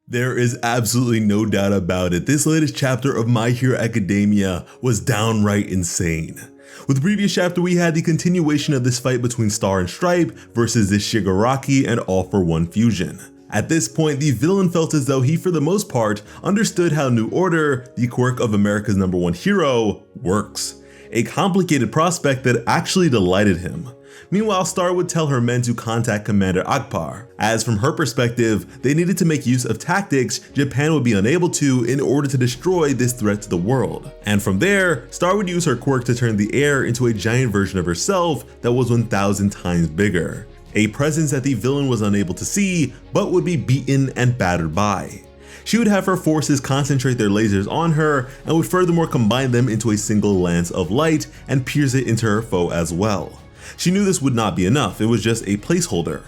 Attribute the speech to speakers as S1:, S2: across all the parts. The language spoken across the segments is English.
S1: There is absolutely no doubt about it, this latest chapter of My Hero Academia was downright insane. With the previous chapter, we had the continuation of this fight between Star and Stripe versus the Shigaraki and All for One fusion. At this point, the villain felt as though he, for the most part, understood how New Order, the quirk of America's #1 hero, works. A complicated prospect that actually delighted him. Meanwhile, Star would tell her men to contact Commander Akbar, as from her perspective, they needed to make use of tactics Japan would be unable to in order to destroy this threat to the world. And from there, Star would use her quirk to turn the air into a giant version of herself that was 1,000 times bigger. A presence that the villain was unable to see, but would be beaten and battered by. She would have her forces concentrate their lasers on her and would furthermore combine them into a single lance of light and pierce it into her foe as well. She knew this would not be enough, it was just a placeholder.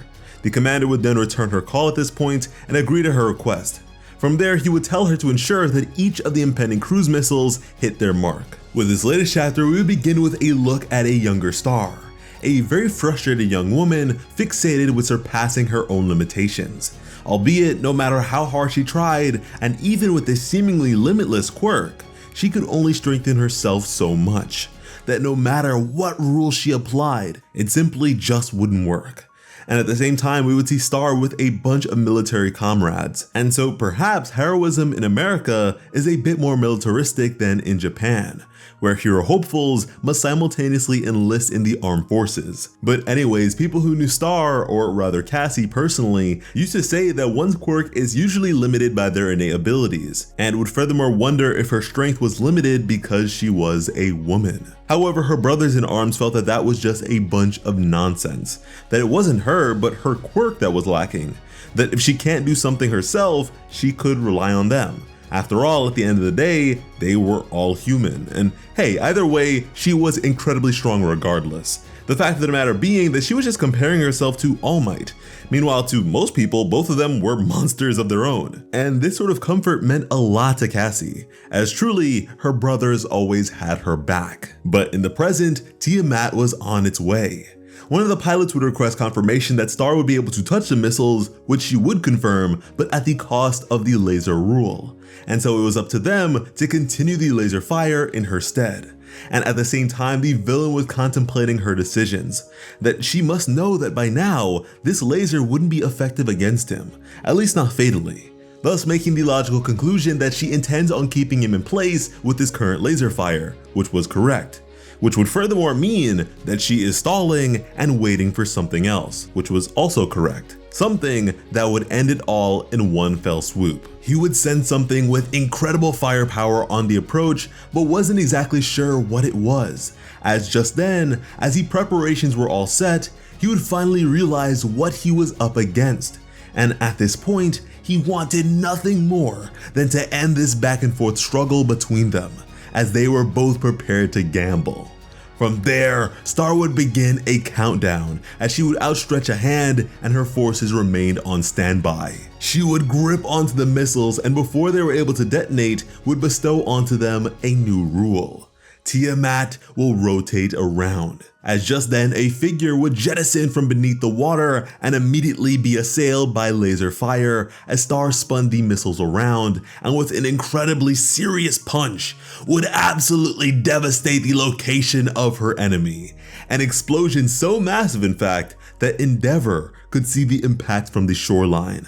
S1: The commander would then return her call at this point and agree to her request. From there, he would tell her to ensure that each of the impending cruise missiles hit their mark. With this latest chapter, we would begin with a look at a younger Star. A very frustrated young woman fixated with surpassing her own limitations. Albeit, no matter how hard she tried, and even with this seemingly limitless quirk, she could only strengthen herself so much, that no matter what rules she applied, it simply just wouldn't work. And at the same time, we would see Star with a bunch of military comrades, and so perhaps heroism in America is a bit more militaristic than in Japan, where hero hopefuls must simultaneously enlist in the armed forces. But anyways, people who knew Star, or rather Cassie personally, used to say that one's quirk is usually limited by their innate abilities, and would furthermore wonder if her strength was limited because she was a woman. However, her brothers in arms felt that that was just a bunch of nonsense, that it wasn't her, but her quirk that was lacking, that if she can't do something herself, she could rely on them. After all, at the end of the day, they were all human, and hey, either way, she was incredibly strong regardless. The fact of the matter being that she was just comparing herself to All Might. Meanwhile, to most people, both of them were monsters of their own. And this sort of comfort meant a lot to Cassie, as truly, her brothers always had her back. But in the present, Tiamat was on its way. One of the pilots would request confirmation that Star would be able to touch the missiles, which she would confirm, but at the cost of the laser rule. And so it was up to them to continue the laser fire in her stead. And at the same time, the villain was contemplating her decisions, that she must know that by now, this laser wouldn't be effective against him, at least not fatally. Thus making the logical conclusion that she intends on keeping him in place with his current laser fire, which was correct. Which would furthermore mean that she is stalling and waiting for something else, which was also correct. Something that would end it all in one fell swoop. He would send something with incredible firepower on the approach, but wasn't exactly sure what it was, as just then, as the preparations were all set, he would finally realize what he was up against. And at this point, he wanted nothing more than to end this back and forth struggle between them, as they were both prepared to gamble. From there, Star would begin a countdown as she would outstretch a hand and her forces remained on standby. She would grip onto the missiles and before they were able to detonate, would bestow onto them a new rule. Tiamat will rotate around, as just then a figure would jettison from beneath the water and immediately be assailed by laser fire as Star spun the missiles around and with an incredibly serious punch would absolutely devastate the location of her enemy. An explosion so massive in fact that Endeavor could see the impact from the shoreline.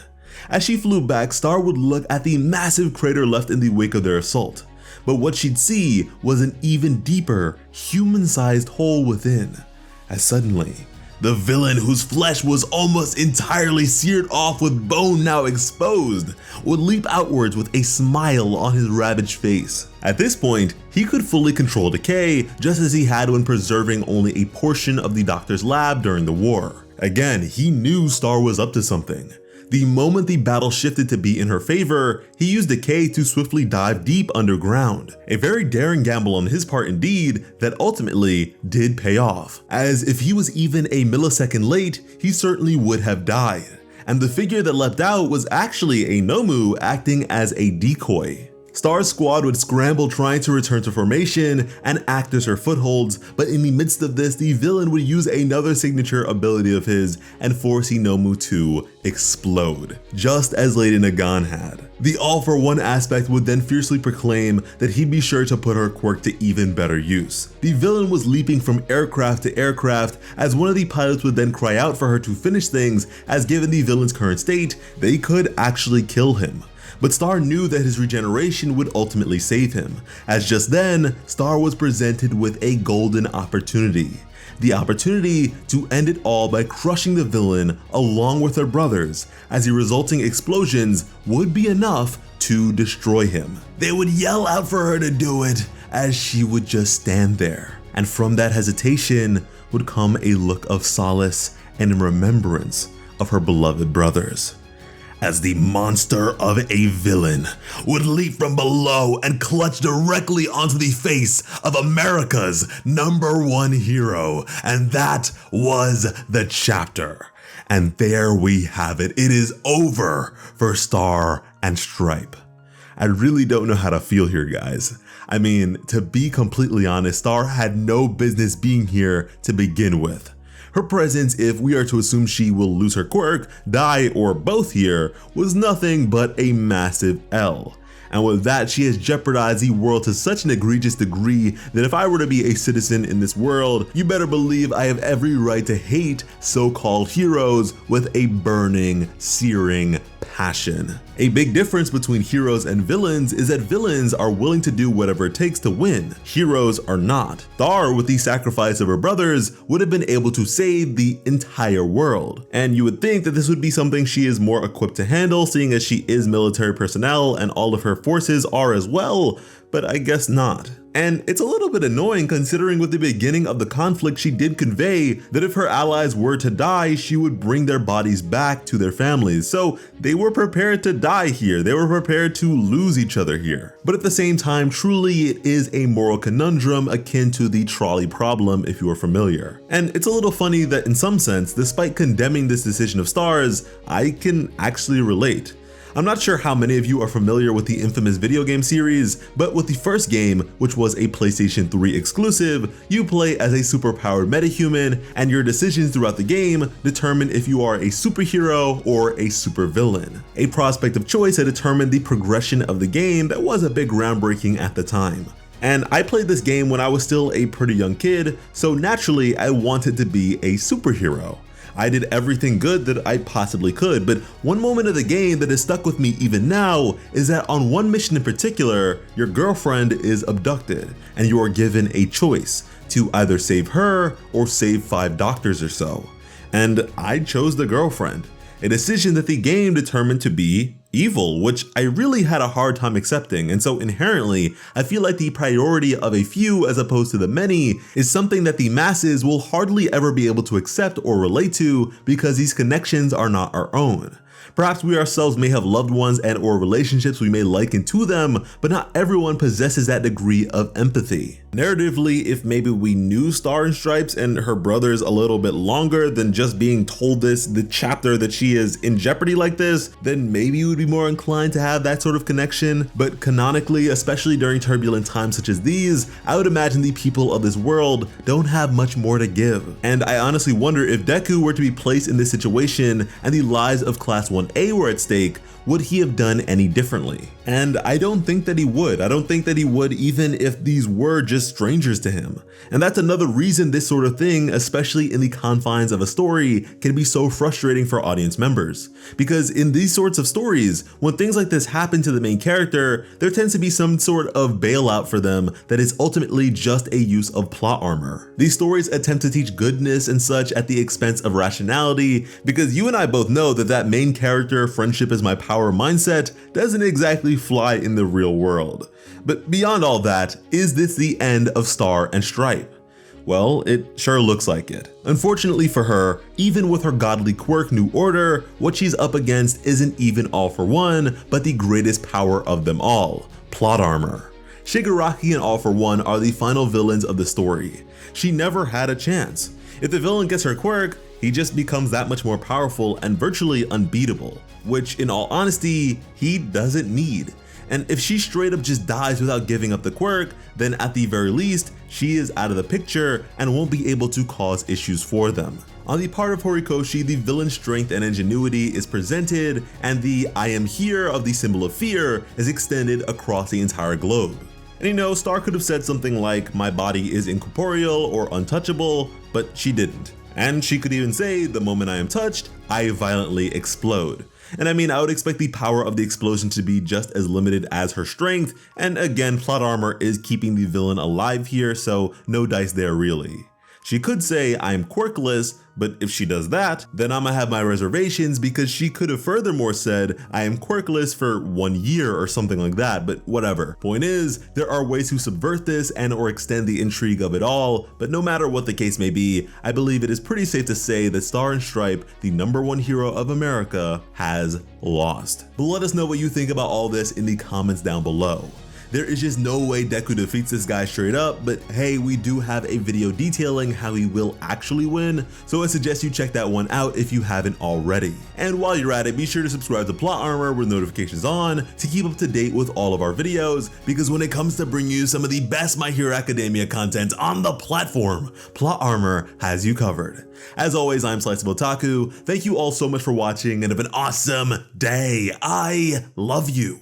S1: As she flew back, Star would look at the massive crater left in the wake of their assault. But what she'd see was an even deeper, human-sized hole within, as suddenly, the villain whose flesh was almost entirely seared off with bone now exposed, would leap outwards with a smile on his ravaged face. At this point, he could fully control decay, just as he had when preserving only a portion of the doctor's lab during the war. Again, he knew Star was up to something. The moment the battle shifted to be in her favor, he used decay to swiftly dive deep underground. A very daring gamble on his part indeed that ultimately did pay off, as if he was even a millisecond late, he certainly would have died. And the figure that leapt out was actually a Nomu acting as a decoy. Star's squad would scramble trying to return to formation and act as her footholds, but in the midst of this, the villain would use another signature ability of his and force Inomu to explode, just as Lady Nagant had. The all-for-one aspect would then fiercely proclaim that he'd be sure to put her quirk to even better use. The villain was leaping from aircraft to aircraft, as one of the pilots would then cry out for her to finish things, as given the villain's current state, they could actually kill him. But Star knew that his regeneration would ultimately save him, as just then, Star was presented with a golden opportunity. The opportunity to end it all by crushing the villain along with her brothers, as the resulting explosions would be enough to destroy him. They would yell out for her to do it, as she would just stand there. And from that hesitation would come a look of solace and remembrance of her beloved brothers, as the monster of a villain would leap from below and clutch directly onto the face of America's #1 hero, and that was the chapter. And there we have it. It is over for Star and Stripe. I really don't know how to feel here, guys. I mean, to be completely honest, Star had no business being here to begin with. Her presence, if we are to assume she will lose her quirk, die, or both here, was nothing but a massive L. And with that, she has jeopardized the world to such an egregious degree that if I were to be a citizen in this world, you better believe I have every right to hate so-called heroes with a burning, searing passion. A big difference between heroes and villains is that villains are willing to do whatever it takes to win. Heroes are not. Star, with the sacrifice of her brothers, would have been able to save the entire world. And you would think that this would be something she is more equipped to handle, seeing as she is military personnel and all of her forces are as well, but I guess not. And it's a little bit annoying considering with the beginning of the conflict she did convey that if her allies were to die, she would bring their bodies back to their families. So they were prepared to die here. They were prepared to lose each other here. But at the same time, truly it is a moral conundrum akin to the trolley problem if you are familiar. And it's a little funny that in some sense, despite condemning this decision of Star's, I can actually relate. I'm not sure how many of you are familiar with the infamous video game series, but with the first game, which was a PlayStation 3 exclusive, you play as a superpowered metahuman, and your decisions throughout the game determine if you are a superhero or a supervillain. A prospect of choice that determined the progression of the game that was a bit groundbreaking at the time. And I played this game when I was still a pretty young kid, so naturally I wanted to be a superhero. I did everything good that I possibly could, but one moment of the game that has stuck with me even now is that on one mission in particular, your girlfriend is abducted and you are given a choice to either save her or save 5 doctors or so. And I chose the girlfriend, a decision that the game determined to be evil, which I really had a hard time accepting, and so inherently, I feel like the priority of a few as opposed to the many is something that the masses will hardly ever be able to accept or relate to because these connections are not our own. Perhaps we ourselves may have loved ones and or relationships we may liken to them, but not everyone possesses that degree of empathy. Narratively, if maybe we knew Star and Stripes and her brothers a little bit longer than just being told the chapter that she is in jeopardy like this, then maybe you would be more inclined to have that sort of connection. But canonically, especially during turbulent times such as these, I would imagine the people of this world don't have much more to give. And I honestly wonder if Deku were to be placed in this situation and the lives of Class 1A were at stake, would he have done any differently? And I don't think that he would. I don't think that he would even if these were just strangers to him. And that's another reason this sort of thing, especially in the confines of a story, can be so frustrating for audience members. Because in these sorts of stories, when things like this happen to the main character, there tends to be some sort of bailout for them that is ultimately just a use of plot armor. These stories attempt to teach goodness and such at the expense of rationality, because you and I both know that that main character, friendship is my power mindset, doesn't exactly fly in the real world. But beyond all that, is this the end of Star and Stripe? Well, it sure looks like it. Unfortunately for her, even with her godly quirk New Order, what she's up against isn't even all for one, but the greatest power of them all, plot armor. Shigaraki and All for One are the final villains of the story. She never had a chance. If the villain gets her quirk, he just becomes that much more powerful and virtually unbeatable, which in all honesty, he doesn't need. And if she straight up just dies without giving up the quirk, then at the very least, she is out of the picture and won't be able to cause issues for them. On the part of Horikoshi, the villain's strength and ingenuity is presented, and the "I am here" of the symbol of fear is extended across the entire globe. And you know, Star could have said something like, "My body is incorporeal" or "untouchable," but she didn't. And she could even say, "The moment I am touched, I violently explode." And I mean, I would expect the power of the explosion to be just as limited as her strength, and again, plot armor is keeping the villain alive here, so no dice there really. She could say, "I'm quirkless," but if she does that, then I'ma have my reservations, because she could have furthermore said, "I am quirkless for 1 year" or something like that, but whatever. Point is, there are ways to subvert this and or extend the intrigue of it all, but no matter what the case may be, I believe it is pretty safe to say that Star and Stripe, the #1 hero of America, has lost. But let us know what you think about all this in the comments down below. There is just no way Deku defeats this guy straight up, but hey, we do have a video detailing how he will actually win, so I suggest you check that one out if you haven't already. And while you're at it, be sure to subscribe to Plot Armor with notifications on to keep up to date with all of our videos, because when it comes to bringing you some of the best My Hero Academia content on the platform, Plot Armor has you covered. As always, I'm Sliceable Otaku. Thank you all so much for watching and have an awesome day. I love you.